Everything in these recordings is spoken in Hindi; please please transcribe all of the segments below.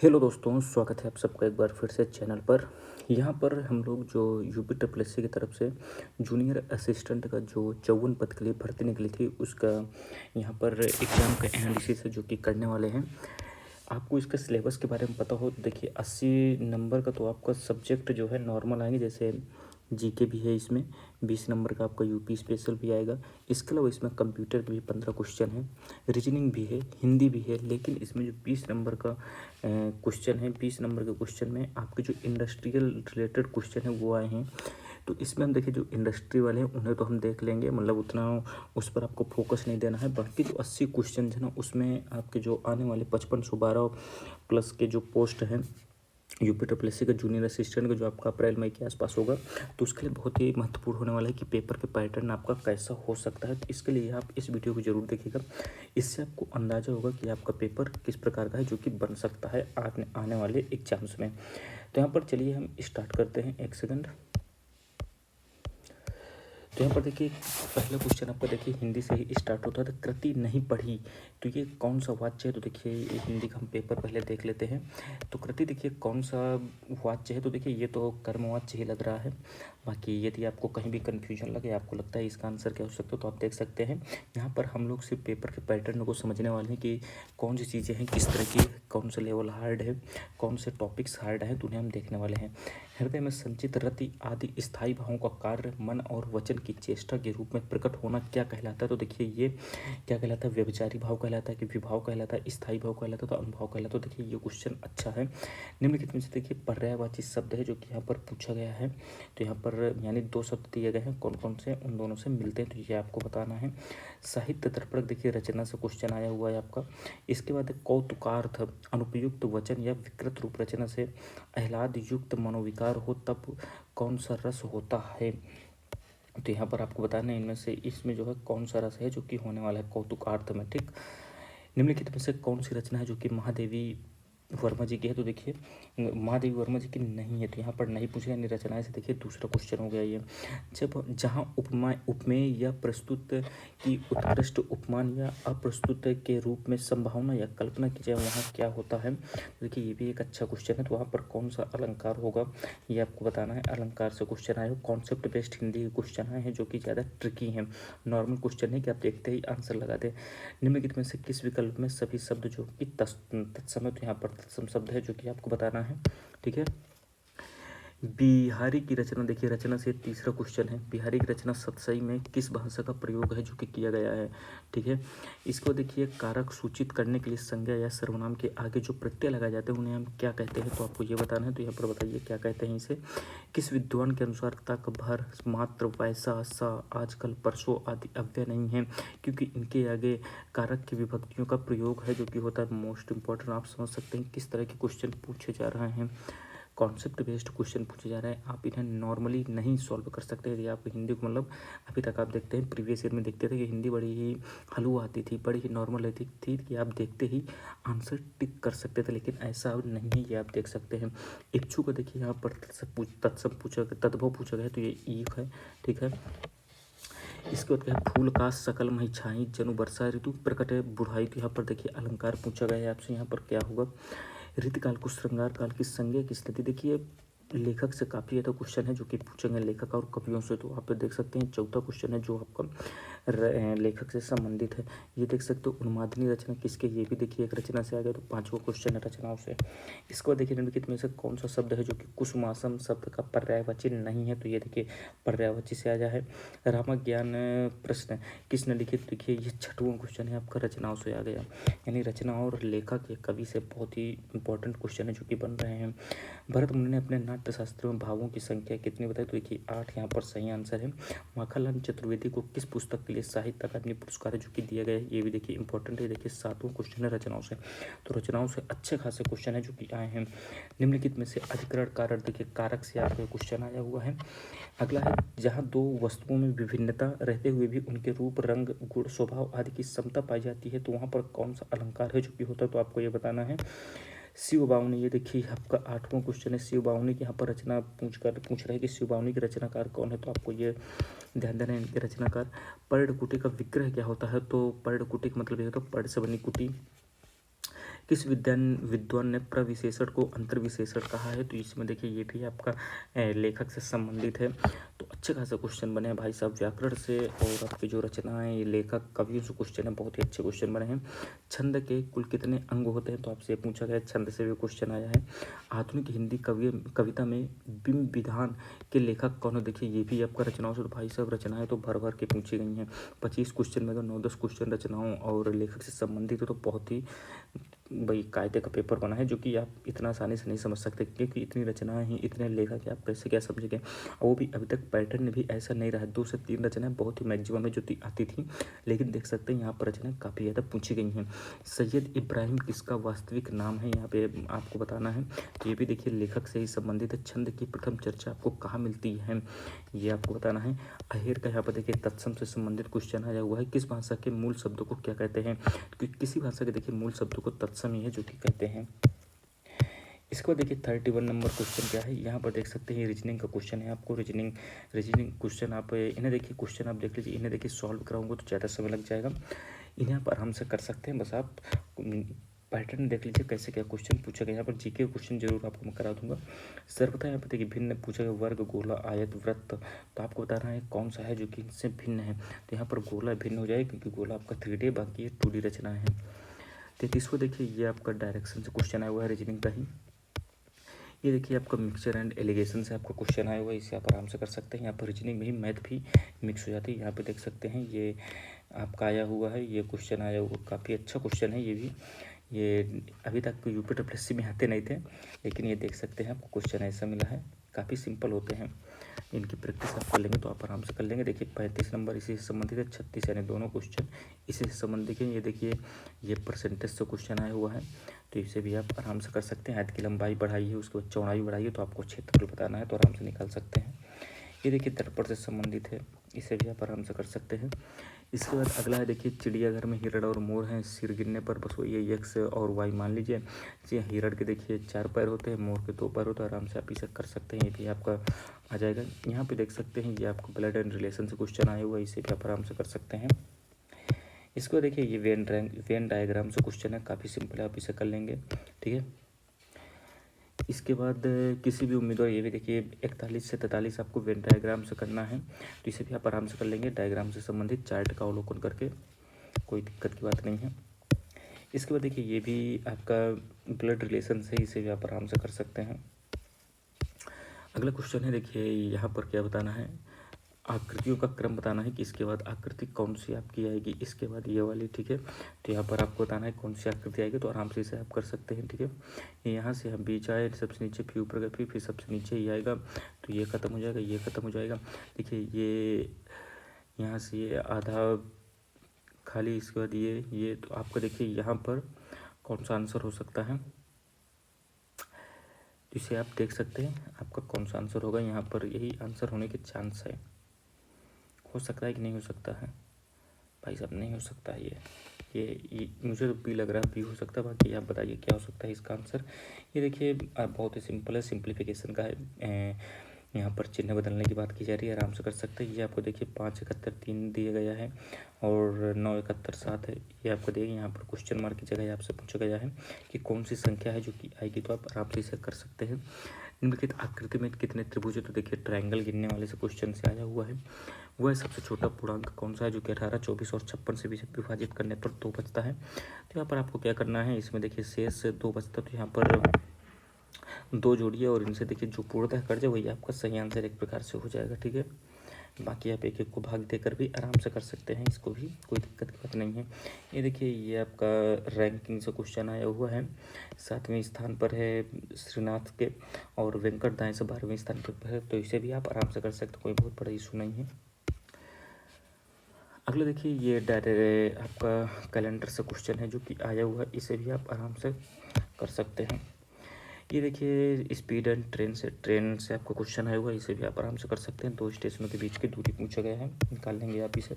हेलो दोस्तों, स्वागत है आप सबका एक बार फिर से चैनल पर। यहाँ पर हम लोग जो यूपी ट्रिपल एस सी की तरफ से जूनियर असिस्टेंट का जो 54 पद के लिए भर्ती निकली थी उसका यहाँ पर एग्ज़ाम का एनालिसिस है जो कि करने वाले हैं। आपको इसका सिलेबस के बारे में पता हो तो देखिए 80 नंबर का तो आपका सब्जेक्ट जो है नॉर्मल आएंगे, जैसे जीके भी है, इसमें 20 नंबर का आपका यूपी स्पेशल भी आएगा। इसके अलावा इसमें कंप्यूटर के भी 15 क्वेश्चन हैं, रीजनिंग भी है, हिंदी भी है। लेकिन इसमें जो 20 नंबर का क्वेश्चन है, 20 नंबर के क्वेश्चन में आपके जो इंडस्ट्रियल रिलेटेड क्वेश्चन है वो आए हैं। तो इसमें हम देखिए जो इंडस्ट्री वाले हैं उन्हें तो हम देख लेंगे, मतलब उतना उस पर आपको फोकस नहीं देना है। बाकी जो 80 क्वेश्चन है ना, उसमें आपके जो आने वाले 5512 प्लस के जो पोस्ट हैं यूपी ट्रिपल एस सी का जूनियर असिस्टेंट का, जो आपका अप्रैल मई के आसपास होगा, तो उसके लिए बहुत ही महत्वपूर्ण होने वाला है कि पेपर के पैटर्न आपका कैसा हो सकता है। तो इसके लिए आप इस वीडियो को जरूर देखिएगा, इससे आपको अंदाज़ा होगा कि आपका पेपर किस प्रकार का है जो कि बन सकता है आने वाले एग्जाम्स में। तो यहाँ पर चलिए हम स्टार्ट करते हैं। एक सेकंड। तो यहाँ पर देखिए पहला क्वेश्चन आपका देखिए हिंदी से ही स्टार्ट होता है। तो कृति नहीं पढ़ी तो ये कौन सा वाच्य है? तो देखिए हिंदी का हम पेपर पहले देख लेते हैं। तो कृति देखिए कौन सा वाच्य है? तो देखिए ये तो कर्मवाच्य ही लग रहा है। बाकी यदि आपको कहीं भी कन्फ्यूजन लगे, आपको लगता है इसका आंसर क्या हो सकता है, तो आप देख सकते हैं। यहाँ पर हम लोग सिर्फ पेपर के पैटर्न को समझने वाले हैं कि कौन सी चीज़ें हैं, किस तरह की, कौन सा लेवल हार्ड है, कौन से टॉपिक्स हार्ड हैं, तो उन्हें हम देखने वाले हैं। हृदय में संचित रति आदि स्थायी भावों का कार्य मन और वचन की चेष्टा के रूप में प्रकट होना क्या कहलाता है? तो देखिए ये क्या कहलाता है? व्यभिचारी भाव कहलाता है कि विभाव कहलाता है, स्थायी भाव कहलाता है, तो अनुभाव कहलाता है। तो देखिए ये क्वेश्चन अच्छा है। निम्नलिखित में से देखिए पर्यायवाची शब्द है जो कि यहाँ पर पूछा गया है। तो यहाँ पर यानी 2 शब्द दिए गए हैं, कौन कौन से, उन दोनों से मिलते हैं, तो ये आपको बताना है। साहित्य दर्पण देखिए रचना से क्वेश्चन आया हुआ है आपका। इसके बाद कौतुकार्थ अनुपयुक्त वचन या विकृत रूप रचना से आह्लाद युक्त मनोविकार हो तब कौन सा रस होता है? तो यहाँ पर आपको बताना है इनमें से इसमें जो है कौन सा रस है जो कि होने वाला है कौतुकार्थ में। ठीक। निम्नलिखित में से कौन सी रचना है जो कि महादेवी वर्मा जी की है? तो देखिए महादेवी वर्मा जी की नहीं है, तो यहाँ पर नहीं पूछा, यानी रचनाएं से देखिए दूसरा क्वेश्चन हो गया ये। जब जहाँ उपमा उपमेय या प्रस्तुत की उत्कृष्ट उपमान या अप्रस्तुत के रूप में संभावना या कल्पना की जाए, वहाँ क्या होता है? तो देखिए ये भी एक अच्छा क्वेश्चन है। तो वहाँ पर कौन सा अलंकार होगा ये आपको बताना है। अलंकार से क्वेश्चन आए हो, कॉन्सेप्ट बेस्ड हिंदी के क्वेश्चन आए हैं जो कि ज़्यादा ट्रिकी हैं। नॉर्मल क्वेश्चन है कि आप देखते ही आंसर लगा दें। निम्नलिखित में से किस विकल्प में सभी शब्द जो कि तत्सम, तो यहाँ पर तत्सम शब्द है जो कि आपको बताना है। ठीक है। बिहारी की रचना देखिए, रचना से तीसरा क्वेश्चन है। बिहारी की रचना सतसई में किस भाषा का प्रयोग है जो कि किया गया है? ठीक है। इसको देखिए कारक सूचित करने के लिए संज्ञा या सर्वनाम के आगे जो प्रत्यय लगाए जाते हैं उन्हें हम क्या कहते हैं? तो आपको ये बताना है। तो यहाँ पर बताइए क्या कहते हैं इसे। किस विद्वान के अनुसार तक, भर, मात्र, वैसा, सा, आजकल, परसों आदि अव्यय नहीं है क्योंकि इनके आगे कारक की विभक्तियों का प्रयोग है जो कि होता है मोस्ट इंपॉर्टेंट। आप समझ सकते हैं किस तरह के क्वेश्चन पूछे जा रहे हैं। कॉन्सेप्ट बेस्ड क्वेश्चन पूछे जा रहे हैं, आप इन्हें नॉर्मली नहीं सॉल्व कर सकते। यदि आप हिंदी को मतलब अभी तक आप देखते हैं, प्रीवियस ईयर में देखते थे कि हिंदी बड़ी ही हलवा आती थी, बड़ी ही नॉर्मल रहती थी कि आप देखते ही आंसर टिक कर सकते थे, लेकिन ऐसा अब नहीं है। ये आप देख सकते हैं। इच्छु को देखिए यहाँ पर तत्सम पूछा गया, तद्भव पूछा गया, तो ये ईक है। ठीक है। इसके बाद क्या है? फूल का सकल मही छाई जनु वर्षा ऋतु प्रकट है बुढ़ाई। तो यहाँ पर देखिए अलंकार पूछा गया है आपसे। यहाँ पर क्या होगा? ऋतुकाल को श्रृंगार काल की संज्ञा किस लेती? देखिए लेखक से काफ़ी ज़्यादा क्वेश्चन है जो कि पूछेंगे, लेखक और कवियों से। तो आप देख सकते हैं चौथा क्वेश्चन है जो आपका लेखक से संबंधित है। ये देख सकते हो उन्मादिनी रचना किसके? ये भी देखिए एक रचना से आ गया। तो पांचवा क्वेश्चन है रचनाओं से। इसको देखिए निम्नलिखित में से कौन सा शब्द है जो कि कुसुमासम शब्द का पर्यायवाची नहीं है? तो ये देखिए पर्यायवाची से आ जा है। रामज्ञान प्रश्न किसने लिखित? देखिए ये छठवां क्वेश्चन है आपका, रचनाओं से आ गया। यानी रचना और लेखक या कवि से बहुत ही इंपॉर्टेंट क्वेश्चन है जो कि बन रहे हैं। भरत मुनि ने अपने नाट्य शास्त्र में भावों की संख्या कितनी बताई? तो देखिए 8 यहाँ पर सही आंसर है। माखनलाल चतुर्वेदी को किस पुस्तक के लिए साहित्य अकादमी पुरस्कार है जो कि दिया गया है? ये भी देखिए इंपॉर्टेंट है। देखिए 7वां क्वेश्चन है रचनाओं से। तो रचनाओं से अच्छे खासे क्वेश्चन है जो कि आए हैं। निम्नलिखित में से अधिकरण कारक देखिए कारक से आपका क्वेश्चन आया हुआ है। अगला है जहाँ दो वस्तुओं में विभिन्नता रहते हुए भी उनके रूप, रंग, गुण, स्वभाव आदि की समता पाई जाती है तो वहाँ पर कौन सा अलंकार है जो कि होता है? तो आपको ये बताना है। शिव बावनी, ये देखिए आपका 8वां क्वेश्चन है। शिव बावनी की यहाँ पर रचना पूछ रहा है कि शिव बावनी के रचनाकार कौन है? तो आपको ये ध्यान देना है इनके रचनाकार। पर्णकुटी का विग्रह क्या होता है? तो पर्णकुटी का मतलब ये होता है पर्ण से बनी कुटी किस विद्वान ने प्रविशेषण को अंतर्विशेषण कहा है? तो इसमें देखिए ये भी आपका लेखक से संबंधित है। तो अच्छे खासा क्वेश्चन बने हैं भाई साहब व्याकरण से, और आपकी जो रचनाएं ये लेखक कवियों से क्वेश्चन है, बहुत ही अच्छे क्वेश्चन बने हैं। छंद के कुल कितने अंग होते हैं? तो आपसे पूछा गया, छंद से भी क्वेश्चन आया है। आधुनिक हिंदी कविता में बिंब विधान के लेखक कौन है? देखिए ये भी आपका रचनाओं से, तो भाई साहब रचनाएं तो भर भर के पूछी गई हैं। 25 क्वेश्चन में तो 9-10 क्वेश्चन रचनाओं और लेखक से संबंधित है, तो बहुत ही भाई कायदे का पेपर बना है, जो कि आप इतना आसानी से नहीं समझ सकते, क्योंकि इतनी रचनाएं हैं, इतने लेखक हैं, आप कैसे क्या समझेंगे। और वो भी अभी तक पैटर्न भी ऐसा नहीं रहा है, 2 से 3 रचनाएं बहुत ही मैक्सिमम में जो आती थी, लेकिन देख सकते हैं यहाँ पर रचनाएं काफ़ी ज़्यादा पूछी गई हैं। सैयद इब्राहिम किसका वास्तविक नाम है? यहाँ पे आपको बताना है। तो ये भी देखिए लेखक से ही संबंधित है। छंद की प्रथम चर्चा आपको कहाँ मिलती है? ये आपको बताना है। अहेर का यहाँ पर देखिए तत्सम से संबंधित क्वेश्चन आया हुआ है। किस भाषा के मूल शब्दों को क्या कहते हैं? क्योंकि किसी भाषा के देखिए मूल शब्दों को तत्सम ही है जो कि कहते हैं। इसके बाद देखिए 31 नंबर क्वेश्चन क्या है? यहाँ पर देख सकते हैं रीजनिंग का क्वेश्चन है। आपको रीजनिंग क्वेश्चन आप इन्हें देखिए, क्वेश्चन आप देख लीजिए, इन्हें देखिए सॉल्व कराऊंगा तो ज़्यादा समय लग जाएगा। इन्हें आप आराम से कर सकते हैं, बस आप पैटर्न देख लीजिए कैसे क्या क्वेश्चन पूछा गया। यहाँ पर जीके क्वेश्चन जरूर आपको मैं करा दूंगा। सर्वथा यहाँ पर देखिए भिन्न पूछा गया, वर्ग, गोला, आयत, वृत्त, तो आपको बताना है कौन सा है जो कि इनसे भिन्न है। तो यहाँ पर गोला भिन्न हो जाएगा, क्योंकि गोला आपका 3D, बाकी ये 2D रचना है। 33 को देखिए, ये आपका डायरेक्शन से क्वेश्चन आया हुआ है रीजनिंग का ही। ये देखिए आपका मिक्सचर एंड एलिगेशन से आपका क्वेश्चन आया हुआ है, इसे आप आराम से कर सकते हैं। यहाँ पर रीजनिंग में ही मैथ भी मिक्स हो जाती है। यहाँ पे देख सकते हैं ये आपका आया हुआ है, ये क्वेश्चन आया हुआ, काफ़ी अच्छा क्वेश्चन है ये भी। ये अभी तक UPSSC में आते नहीं थे, लेकिन ये देख सकते हैं आपको क्वेश्चन ऐसा मिला है। काफ़ी सिंपल होते हैं, इनकी प्रैक्टिस आप कर लेंगे तो आप आराम से कर लेंगे। देखिए 35 नंबर इसी से संबंधित है, 36 यानी दोनों क्वेश्चन इसी से संबंधित है। ये देखिए ये परसेंटेज से क्वेश्चन आया हुआ है, तो इसे भी आप आराम से कर सकते हैं। आयत की लंबाई बढ़ाइए, उसके बाद चौड़ाई बढ़ाइए, तो आपको क्षेत्रफल बताना है, तो आराम से निकाल सकते हैं। ये देखिए दर्पण से संबंधित है, इसे भी आप आराम से कर सकते हैं। इसके बाद अगला है देखिए, चिड़ियाघर में हिरण और मोर हैं, सिर गिरने पर बस वही X और Y मान लीजिए। जी, हिरण के देखिए 4 पैर होते हैं, मोर के 2 पैर होते हैं, आराम से आप इसे कर सकते हैं, ये भी आपका आ जाएगा। यहाँ पे देख सकते हैं ये आपको ब्लड एंड रिलेशन से क्वेश्चन आया हुआ है, इसे भी आप आराम से कर सकते हैं। इसको देखिए ये वेन डायग्राम से क्वेश्चन है, काफ़ी सिंपल है, आप इसे कर लेंगे, ठीक है। इसके बाद किसी भी उम्मीदवार, ये भी देखिए 41 से 43 आपको वेन डायग्राम से करना है, तो इसे भी आप आराम से कर लेंगे। डायग्राम से संबंधित चार्ट का अवलोकन करके, कोई दिक्कत की बात नहीं है। इसके बाद देखिए ये भी आपका ब्लड रिलेशन से, इसे भी आप आराम से कर सकते हैं। अगला क्वेश्चन है देखिए, यहाँ पर क्या बताना है, आकृतियों का क्रम बताना है कि इसके बाद आकृति कौन सी आपकी आएगी, इसके बाद ये वाली, ठीक है। तो यहाँ पर आपको बताना है कौन सी आकृति आएगी, तो आराम से इसे आप कर सकते हैं, ठीक है। यहाँ से हम बीच आए, सबसे नीचे फिर ऊपर गए, फिर सबसे नीचे ही आएगा, तो ये ख़त्म हो जाएगा, ये ख़त्म हो जाएगा। देखिए ये यहाँ से ये आधा खाली, इसके बाद ये तो आपका देखिए यहाँ पर कौन सा आंसर हो सकता है, इसे आप देख सकते हैं आपका कौन सा आंसर होगा। यहाँ पर यही आंसर होने के चांस है, हो सकता है कि नहीं हो सकता है भाई साहब, नहीं हो सकता है ये मुझे तो बी लग रहा है, बी हो सकता है, बाकी आप बताइए क्या हो सकता है इसका आंसर। ये देखिए बहुत ही सिंपल है, सिंप्लीफिकेशन का है। यहाँ पर चिन्ह बदलने की बात की जा रही है, आराम से कर सकते हैं। ये आपको देखिए 5 71 3 दिया गया है, और 9 71 7 है, ये आपको देखिए यहाँ पर क्वेश्चन मार्क की जगह आपसे पूछा गया है कि कौन सी संख्या है जो कि आएगी, तो आप आराम से इसे कर सकते हैं। निम्नलिखित आकृति में कितने त्रिभुज है? तो देखिए ट्रायंगल गिनने वाले से क्वेश्चन से आया हुआ है। वह सबसे छोटा पूर्णांक कौन सा है जो कि 18, 24 और 56 से भी विभाजित करने पर 2 बचता है? तो यहाँ पर आपको क्या करना है, इसमें देखिए शेष से 2 बचता, तो यहाँ पर 2 जोड़िए और इनसे देखिए जो पूर्णतः कर जाए वही आपका सही आंसर एक प्रकार से हो जाएगा, ठीक है। बाकी आप एक एक को भाग देकर भी आराम से कर सकते हैं, इसको भी कोई दिक्कत की बात नहीं है। ये देखिए ये आपका रैंकिंग से क्वेश्चन आया हुआ है, 7वें स्थान पर है श्रीनाथ के, और वेंकट दाएं से 12वें स्थान पर है, तो इसे भी आप आराम से कर सकते हैं, कोई बहुत बड़ा इशू नहीं है। अगला देखिए ये डायरेक्ट आपका कैलेंडर से क्वेश्चन है जो कि आया हुआ है, इसे भी आप आराम से कर सकते हैं। ये देखिए स्पीड एंड ट्रेन से आपको क्वेश्चन आया हुआ है, इसे भी आप आराम से कर सकते हैं। 2 स्टेशनों के बीच की दूरी पूछा गया है, निकाल लेंगे आप इसे।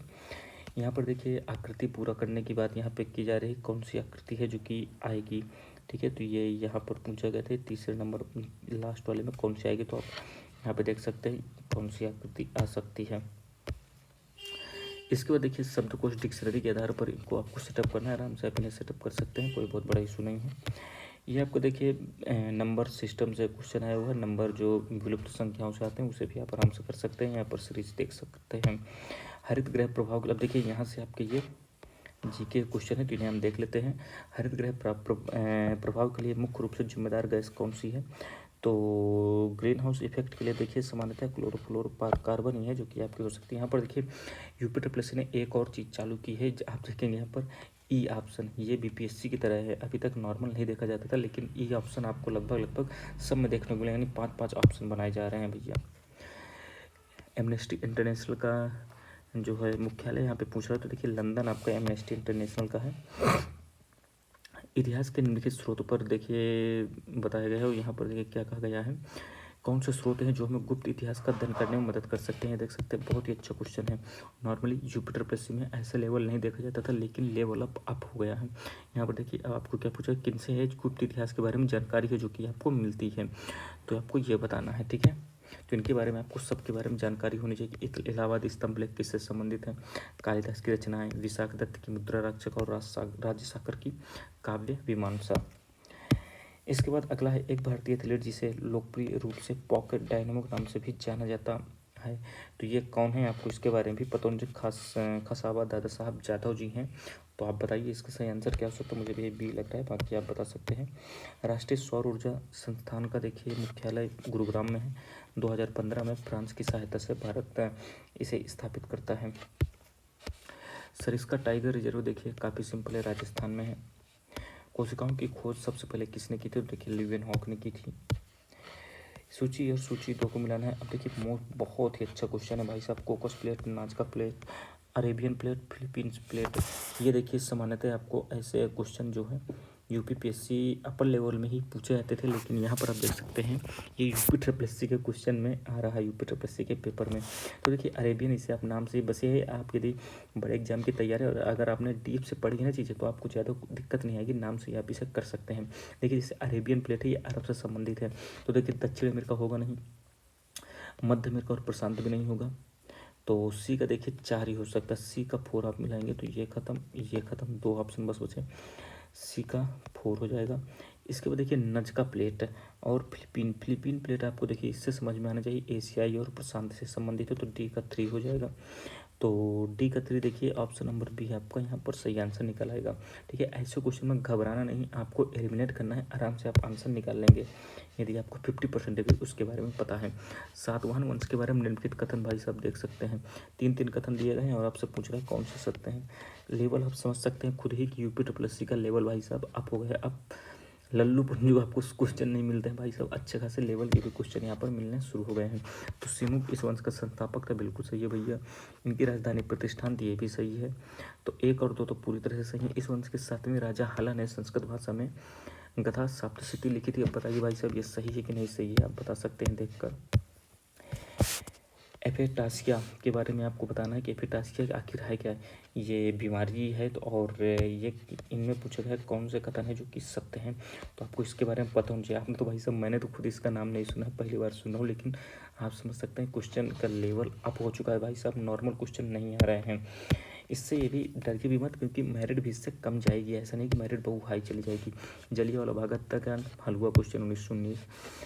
यहाँ पर देखिए आकृति पूरा करने की बात यहाँ पे की जा रही है, कौन सी आकृति है जो कि आएगी, ठीक है। तो ये यहाँ पर पूछा गया था, तीसरे नंबर लास्ट वाले में कौन सी आएगी, तो आप यहाँ पे देख सकते हैं कौन सी आकृति आ सकती है। इसके बाद देखिए शब्दकोश डिक्शनरी के आधार पर इनको आपको सेटअप करना है, आराम से अपने सेटअप कर सकते हैं, कोई बहुत बड़ा इशू नहीं है। ये आपको देखिए नंबर सिस्टम से क्वेश्चन आया हुआ है, नंबर जो विलुप्त संख्याओं से आते हैं उसे भी आप आराम से कर सकते हैं, यहाँ पर सीरीज देख सकते हैं। हरित गृह प्रभाव के लिए अब देखिए यहाँ से आपके ये जीके क्वेश्चन है, तो इन्हें हम देख लेते हैं। हरित गृह प्रभाव के लिए मुख्य रूप से जिम्मेदार गैस कौन सी है? तो ग्रीन हाउस इफेक्ट के लिए देखिए सामान्यतः क्लोरोफ्लोरोकार्बन ही है जो कि आपकी हो सकती है। यहाँ पर देखिए यूपी ट्रिपल ने एक और चीज़ चालू की है, आप देखेंगे यहाँ पर ई ऑप्शन, ये बीपीएससी की तरह है, अभी तक नॉर्मल नहीं देखा जाता था, लेकिन ई ऑप्शन आपको लगभग सब में देखने को मिलेगा, यानी 5 ऑप्शन बनाए जा रहे हैं भैया। एमनेस्टी इंटरनेशनल का जो है मुख्यालय यहाँ पे पूछ रहा है, तो देखिए लंदन आपका एमनेस्टी इंटरनेशनल का है। इतिहास के निम्नलिखित स्रोतों पर देखिए बताया गया है, और यहाँ पर देखिए क्या कहा गया है, कौन से स्रोत हैं जो हमें गुप्त इतिहास का अध्ययन करने में मदद कर सकते हैं। देख सकते हैं बहुत ही अच्छा क्वेश्चन है। नॉर्मली जुपिटर प्लसी में ऐसा लेवल नहीं देखा जाता था, लेकिन लेवल अप हो गया है। यहाँ पर देखिए अब आपको क्या पूछा, किन से है गुप्त इतिहास के बारे में जानकारी है जो कि आपको मिलती है, तो आपको ये बताना है, ठीक है। तो इनके बारे में आपको सबके बारे में जानकारी होनी चाहिए। इलाहाबाद स्तंभ लेख किससे संबंधित है? कालिदास की रचनाएं, विशाख दत्त की मुद्रा रक्षक और राज्य साकर की काव्य मीमांसा। इसके बाद अगला है एक भारतीय एथलीट जिसे लोकप्रिय रूप से पॉकेट डायनामो नाम से भी जाना जाता है, तो ये कौन है? आपको इसके बारे में भी पता होना चाहिए। खसाबा दादा साहब जाधव जी हैं, तो आप बताइए इसका सही आंसर क्या हो सकता है। मुझे भी बी लग रहा है, बाकी आप बता सकते हैं। राष्ट्रीय सौर ऊर्जा संस्थान का देखिए मुख्यालय गुरुग्राम में है। 2015 में फ्रांस की सहायता से भारत इसे स्थापित करता है। सरिस्का टाइगर रिजर्व देखिए काफ़ी सिंपल है, राजस्थान में है। कोशिकाओं की खोज सबसे पहले किसने की थी? तो देखिए लीवेनहॉक ने की थी। सूची और सूची दो को मिलाना है। अब देखिए बहुत ही अच्छा क्वेश्चन है भाई साहब। कोकस plate, नाजका plate, Arabian plate, Philippines plate, ये देखिए सामान्यतः आपको ऐसे क्वेश्चन जो है यूपीपीएससी अपर लेवल में ही पूछे जाते थे, लेकिन यहाँ पर आप देख सकते हैं ये यूपी ट्रिपल के क्वेश्चन में आ रहा है, यूपी ट्रिपल के पेपर में। तो देखिए अरेबियन, इसे आप नाम से बसे है, आप यदि बड़े एग्जाम की तैयारी और अगर आपने डीप से पढ़ी है ना चीज़ें, तो आपको ज़्यादा दिक्कत नहीं आएगी, नाम से आप इसे कर सकते हैं। देखिए जैसे अरेबियन प्लेट है, ये अरब से संबंधित है, तो देखिए दक्षिण अमेरिका होगा नहीं, मध्य अमेरिका और प्रशांत भी नहीं होगा, तो सी का देखिए 4 ही हो सकता है। सी का 4 आप मिलाएंगे तो ये खत्म, 2 ऑप्शन बस बचे, सी का 4 हो जाएगा। इसके बाद देखिए नजका प्लेट और फिलीपीन प्लेट, आपको देखिए इससे समझ में आना चाहिए एशियाई और प्रशांत से संबंधित है, तो डी का 3 हो जाएगा। तो डी का 3 देखिए ऑप्शन नंबर बी आपका यहाँ पर सही आंसर निकल आएगा, ठीक है। ऐसे क्वेश्चन में घबराना नहीं, आपको एलिमिनेट करना है, आराम से आप आंसर निकाल लेंगे यदि आपको 50% भी उसके बारे में पता है। सातवाहन वंश के बारे में निम्नलिखित कथन भाई साहब देख सकते हैं, 3 कथन दिए गए हैं और आपसे पूछ रहे हैं कौन से सत्य हैं। लेवल आप समझ सकते हैं खुद ही कि यूपी ट्रिपल एस सी का लेवल भाई साहब अप हो गया। अब लल्लू पंजू आपको क्वेश्चन नहीं मिलते हैं भाई साहब, अच्छे खासे लेवल के भी क्वेश्चन यहाँ पर मिलने शुरू हो गए हैं। तो सिमुक इस वंश का संस्थापक था, बिल्कुल सही है भैया। इनकी राजधानी प्रतिष्ठान थी, ये भी सही है। तो 1 और 2 तो पूरी तरह से सही है। इस वंश के 7वें राजा हला ने संस्कृत भाषा में गथा सप्तशती लिखी थी। अब बताइए भाई साहब ये सही है कि नहीं सही है, आप बता सकते हैं देखकर। एफेटासिया के बारे में आपको बताना है कि एफेटासिया आखिर है क्या, ये बीमारी है, तो और ये इनमें पूछा गया कौन से कथन है जो कि सत्य हैं, तो आपको इसके बारे में पता होना चाहिए। आपने तो भाई साहब, मैंने तो खुद इसका नाम नहीं सुना, पहली बार सुन रहा हूँ, लेकिन आप समझ सकते हैं क्वेश्चन का लेवल अप हो चुका है भाई साहब, नॉर्मल क्वेश्चन नहीं आ रहे हैं। इससे ये भी डर के भी मत, क्योंकि मेरिट भी इससे कम जाएगी, ऐसा नहीं कि मेरिट बहुत हाई चली जाएगी। जलियांवाला बाग हत्याकांड हलवा क्वेश्चन 1919।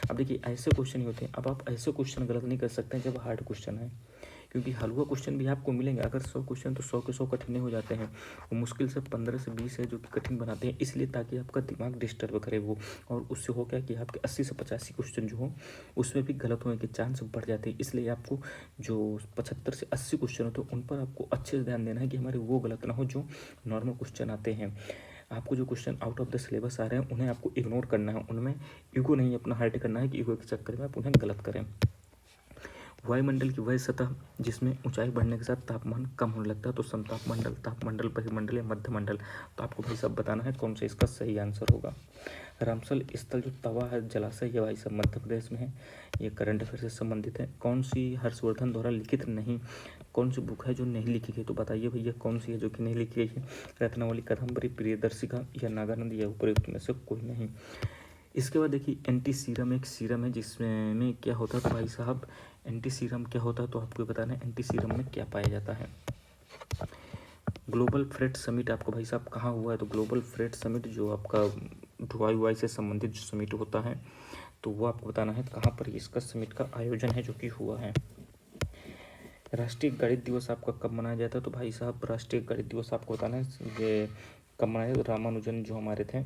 अब देखिए ऐसे क्वेश्चन ही होते हैं। अब आप ऐसे क्वेश्चन गलत नहीं कर सकते हैं जब हार्ड क्वेश्चन है, क्योंकि हलवा क्वेश्चन भी आपको मिलेंगे। अगर 100 क्वेश्चन तो 100 के 100 कठिन हो जाते हैं, वो मुश्किल से 15 से 20 है जो कि कठिन बनाते हैं, इसलिए ताकि आपका दिमाग डिस्टर्ब करे वो, और उससे हो क्या कि आपके 80 से 85 क्वेश्चन जो हो उसमें भी गलत होने के चांस बढ़ जाते हैं। इसलिए आपको जो 75 से 80 क्वेश्चन होते हैं उन पर आपको अच्छे से ध्यान देना है कि हमारे वो गलत ना हो जो नॉर्मल क्वेश्चन आते हैं। आपको जो question out of the syllabus आ रहे हैं उन्हें आपको इग्नोर करना है, उनमें ईगो नहीं अपना हर्ट करना है कि ईगो के चक्कर में आप उन्हें गलत करें। वायुमंडल की वह सतह जिसमें ऊंचाई बढ़ने के साथ तापमान कम होने लगता है, तो समताप मंडल, तापमंडल, परिमंडल या मध्य मंडल, तो आपको भाई साहब बताना है कौन सा इसका सही आंसर होगा। रामसल स्थल जो तवा है जलाशय, ये भाई साहब मध्य प्रदेश में है, ये करंट अफेयर से संबंधित है। कौन सी हर्षवर्धन द्वारा लिखित नहीं, कौन सी बुक है जो नहीं लिखी गई, तो बताइए भैया कौन सी है जो कि नहीं लिखी गई है। रत्नावली, कादम्बरी, प्रियदर्शिका या नागानंद, या उपयुक्त में से कोई नहीं। इसके बाद देखिए एंटी सीरम एक सीरम है जिसमें क्या होता है, तो भाई साहब एंटी सीरम क्या होता है, तो आपको बताना है एंटी सीरम में क्या पाया जाता है। ग्लोबल फ्रेट समिट आपको भाई साहब कहाँ हुआ है? तो ग्लोबल फ्रेट समिट जो आपका ढुलाई वुआई से संबंधित जो समिट होता है तो वो आपको बताना है कहाँ पर इसका समिट का आयोजन है जो कि हुआ है। राष्ट्रीय गणित दिवस आपका कब मनाया जाता है? तो भाई साहब राष्ट्रीय गणित दिवस आपको बताना है ये कब मनाया? रामानुजन जो हमारे थे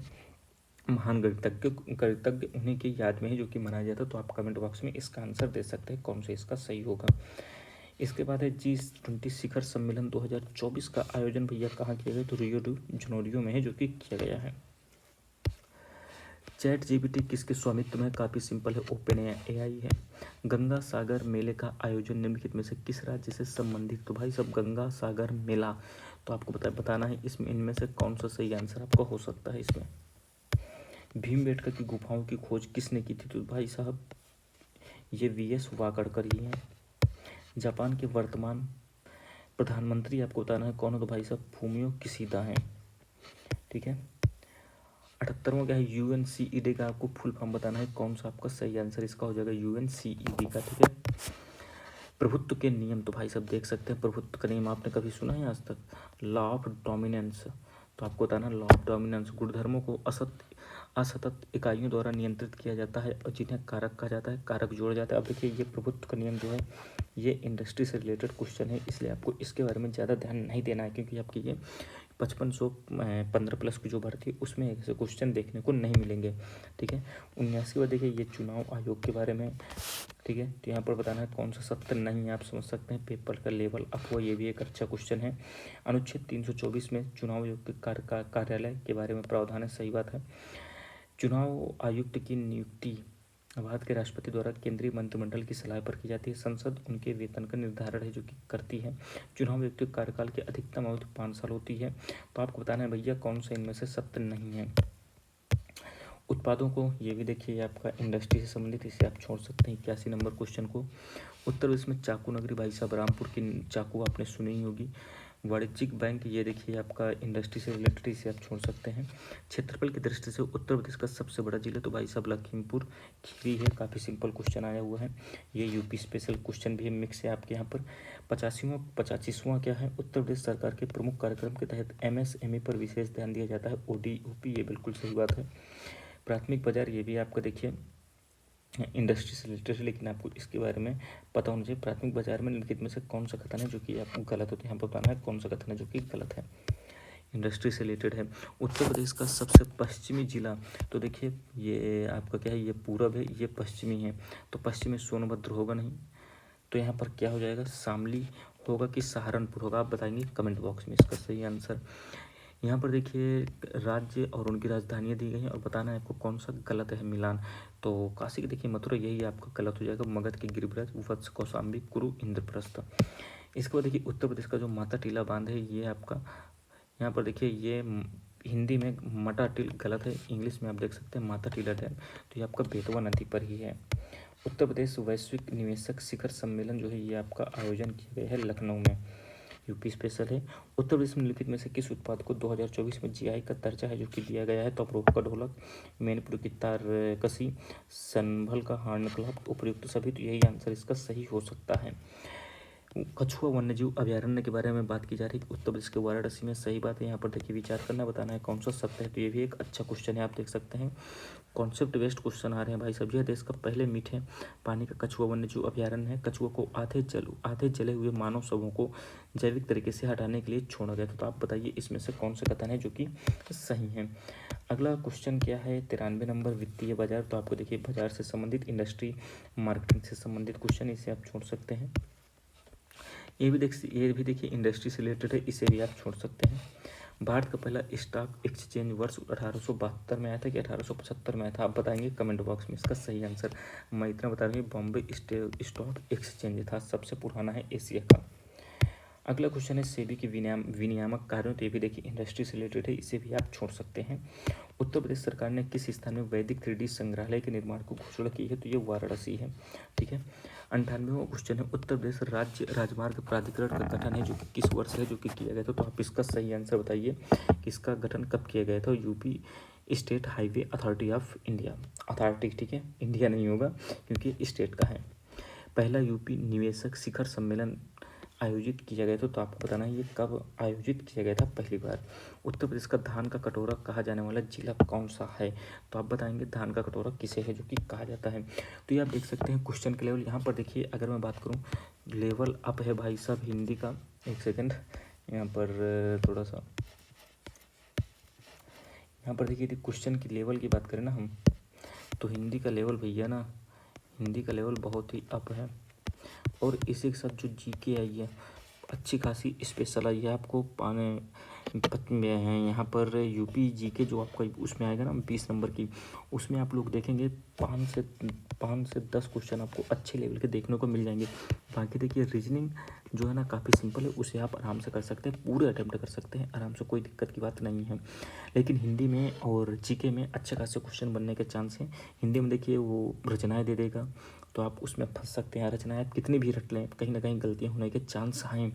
महान गणितज्ञ उन्हीं की याद में है जो कि मनाया जाता है। तो आप कमेंट बॉक्स में इसका आंसर दे सकते हैं कौन सा इसका सही होगा। इसके बाद है G20 शिखर सम्मेलन 2024 का आयोजन भैया कहाँ किया गया? तो रियो डी जनेरियो में है जो कि किया गया है। चैट जीपीटी किसके स्वामित्व में? काफ़ी सिंपल है, ओपन एआई है। गंगा सागर मेले का आयोजन निम्नलिखित में से किस राज्य से संबंधित? तो भाई सब गंगा सागर मेला तो आपको बताना है इसमें इनमें से कौन सा सही आंसर आपका हो सकता है। इसमें भीमबेटका की गुफाओं की खोज किसने की थी? तो भाई साहब ये वीएस वाकड़कर ही हैं। जापान के वर्तमान प्रधानमंत्री आपको बताना है कौन हो? तो भाई साहब फूमियो किशिदा हैं। ठीक है। 78वां क्या है? यूएनसीईडी का आपको फुल फॉर्म बताना है कौन सा आपका सही आंसर इसका हो जाएगा यूएनसीईडी का। ठीक है। प्रभुत्व के नियम तो भाई साहब देख सकते हैं प्रभुत्व का नियम आपने कभी सुना है आज तक? लॉ ऑफ डोमिनेंस तो आपको बताना लॉ ऑफ डोमिनेंस गुणधर्मों को असतत इकाइयों द्वारा नियंत्रित किया जाता है और जिन्हें कारक कहा जाता है, कारक जोड़ा जाता है। अब देखिए ये प्रभुत्व का नियम जो है ये इंडस्ट्री से रिलेटेड क्वेश्चन है इसलिए आपको इसके बारे में ज़्यादा ध्यान नहीं देना है क्योंकि आपकी ये 5515 प्लस की जो भर्ती है उसमें ऐसे क्वेश्चन देखने को नहीं मिलेंगे। ठीक है। 79 बार देखिए ये चुनाव आयोग के बारे में। ठीक है। तो यहाँ पर बताना है कौन सा सत्य नहीं है, आप समझ सकते हैं पेपर का लेवल अप हुआ, ये भी एक अच्छा क्वेश्चन है। अनुच्छेद 324 में चुनाव आयोग के कार्यालय के बारे में प्रावधान है, सही बात है। चुनाव आयुक्त की नियुक्ति भारत के राष्ट्रपति द्वारा केंद्रीय मंत्रिमंडल की सलाह पर की जाती है। संसद उनके वेतन का निर्धारण है जो कि करती है। चुनाव आयुक्त के कार्यकाल की अधिकतम अवधि 5 साल होती है। तो आपको बताना है भैया कौन सा इनमें से सत्य नहीं है। उत्पादों को ये भी देखिए आपका इंडस्ट्री से संबंधित, इसे आप छोड़ सकते हैं 81 नंबर क्वेश्चन को। उत्तर प्रदेश में चाकू नगरी भाई साहब रामपुर की चाकू आपने सुनी ही होगी। वाणिज्यिक बैंक ये देखिए आपका इंडस्ट्री से रिलेटेड, इसे आप छोड़ सकते हैं। क्षेत्रफल की दृष्टि से उत्तर प्रदेश का सबसे बड़ा जिला तो भाई साहब लखीमपुर खीरी है, काफ़ी सिंपल क्वेश्चन आया हुआ है। ये यूपी स्पेशल क्वेश्चन भी है, मिक्स है आपके यहाँ पर। 85वां क्या है? उत्तर प्रदेश सरकार के प्रमुख कार्यक्रम के तहत एमएसएमई पर विशेष ध्यान दिया जाता है, ओडीओपी, ये बिल्कुल सही बात है। प्राथमिक बाजार ये भी आपका देखिए इंडस्ट्री से रिलेटेड है लेकिन आपको इसके बारे में पता होना चाहिए। प्राथमिक बाजार में निम्नलिखित में से कौन सा कथन है जो कि आपको गलत होता है? यहाँ पर बताना है कौन सा कथन है जो कि गलत है, इंडस्ट्री से रिलेटेड है। उत्तर प्रदेश का सबसे पश्चिमी जिला तो देखिए ये आपका क्या है? ये पूरब है, ये पश्चिमी है। तो पश्चिमी सोनभद्र होगा नहीं, तो यहाँ पर क्या हो जाएगा? शामली होगा कि सहारनपुर होगा? आप बताएंगे कमेंट बॉक्स में इसका सही आंसर। यहाँ पर देखिए राज्य और उनकी राजधानियाँ दी गई हैं और बताना है आपको कौन सा गलत है। मिलान तो काशी की देखिए मथुरा, यही आपका गलत हो जाएगा। मगध के गिरिब्रज, वत्स, कौशाम्बी, कुरु, इंद्रप्रस्थ। इसके बाद देखिए उत्तर प्रदेश का जो माता टीला बांध है ये आपका यहाँ पर देखिए ये हिंदी में मटा टील गलत है, इंग्लिश में आप देख सकते हैं माता टीला डैम, तो ये आपका बेतवा नदी पर ही है। उत्तर प्रदेश वैश्विक निवेशक शिखर सम्मेलन जो है ये आपका आयोजन किया गया है लखनऊ में, यूपी स्पेशल है। उत्तर प्रदेश में निम्नलिखित में से किस उत्पाद को 2024 में जीआई का दर्जा है जो कि दिया गया है? तो अमरोहा का ढोलक, मैनपुर की तारकसी, संभल का हार्न क्लब, उपयुक्त सभी, तो यही आंसर इसका सही हो सकता है। कछुआ वन्यजीव अभयारण्य के बारे में बात की जा रही है उत्तर प्रदेश के वाराणसी में, सही बात है। यहाँ पर देखिए विचार करना, बताना है कौन सा सत्य है, तो ये भी एक अच्छा क्वेश्चन है, आप देख सकते हैं। कॉन्सेप्ट बेस्ड क्वेश्चन आ रहे हैं भाई साहब। यह देश का पहले मीठे पानी का कछुआ वन्यजीव अभयारण्य है। कछुआ को आधे जले हुए मानव शवों को जैविक तरीके से हटाने के लिए छोड़ा गया था। तो आप बताइए इसमें से कौन सा कथन है जो कि सही है। अगला क्वेश्चन क्या है? 93 नंबर वित्तीय बाजार, तो आपको देखिए बाजार से संबंधित, इंडस्ट्री मार्केटिंग से संबंधित क्वेश्चन, इसे आप छोड़ सकते हैं। ये भी देखिए इंडस्ट्री से रिलेटेड है, इसे भी आप छोड़ सकते हैं। भारत का पहला स्टॉक एक्सचेंज वर्ष 1872 में आया था कि 1875 में आया था? आप बताएंगे कमेंट बॉक्स में इसका सही आंसर। मैं इतना बता दूँगी बॉम्बे स्टॉक एक्सचेंज था, सबसे पुराना है एशिया का। अगला क्वेश्चन है सेबी के विनियामक कार्यों, तो ये भी देखिए इंडस्ट्री से रिलेटेड है, इसे भी आप छोड़ सकते हैं। उत्तर प्रदेश सरकार ने किस स्थान में वैदिक 3D संग्रहालय के निर्माण को घोषणा की है? तो ये वाराणसी है। ठीक है। 98वां क्वेश्चन है उत्तर प्रदेश राज्य राजमार्ग प्राधिकरण का गठन है जो कि किस वर्ष है जो कि किया गया था? तो आप इसका सही आंसर बताइए कि इसका गठन कब किया गया था? UP state highway authority of India, authority, ठीक है, इंडिया नहीं होगा क्योंकि स्टेट का है। पहला यूपी निवेशक शिखर सम्मेलन आयोजित किया गया था, तो आपको बताना है ये कब आयोजित किया गया था पहली बार। उत्तर प्रदेश का धान का कटोरा कहा जाने वाला जिला कौन सा है, तो आप बताएंगे धान का कटोरा किसे है जो कि कहा जाता है। तो ये आप देख सकते हैं क्वेश्चन के लेवल। यहाँ पर देखिए अगर मैं बात करूँ लेवल अप है भाई साहब हिंदी का, एक सेकेंड यहाँ पर थोड़ा सा, यहाँ पर देखिए क्वेश्चन की लेवल की बात करें ना हम, तो हिंदी का लेवल भैया ना, हिंदी का लेवल बहुत ही अप है। और इसी के साथ जो जीके आई है अच्छी खासी स्पेशल आई है आपको पाने में है। यहाँ पर यूपी जीके जो आपका उसमें आएगा ना 20 नंबर की, उसमें आप लोग देखेंगे 5 से 10 क्वेश्चन आपको अच्छे लेवल के देखने को मिल जाएंगे। बाकी देखिए रीजनिंग जो है ना काफ़ी सिंपल है, उसे आप आराम से कर सकते हैं, पूरे अटैम्प्ट कर सकते हैं आराम से, कोई दिक्कत की बात नहीं है। लेकिन हिंदी में और जीके में अच्छे खासे क्वेश्चन बनने के चांस हैं। हिंदी में देखिए वो रचनाएं दे देगा, तो आप उसमें फंस सकते हैं। रचनाएं आप कितनी भी रट लें कहीं ना कहीं गलतियाँ होने के चांस हैं,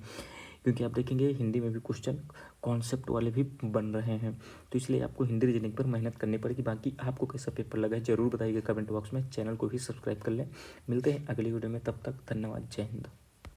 क्योंकि आप देखेंगे हिंदी में भी क्वेश्चन कॉन्सेप्ट वाले भी बन रहे हैं। तो इसलिए आपको हिंदी रीजनिंग पर मेहनत करनी पड़ेगी। बाकी आपको कैसा पेपर लगा है ज़रूर बताइएगा कमेंट बॉक्स में। चैनल को भी सब्सक्राइब कर लें। मिलते हैं अगली वीडियो में, तब तक धन्यवाद, जय हिंद।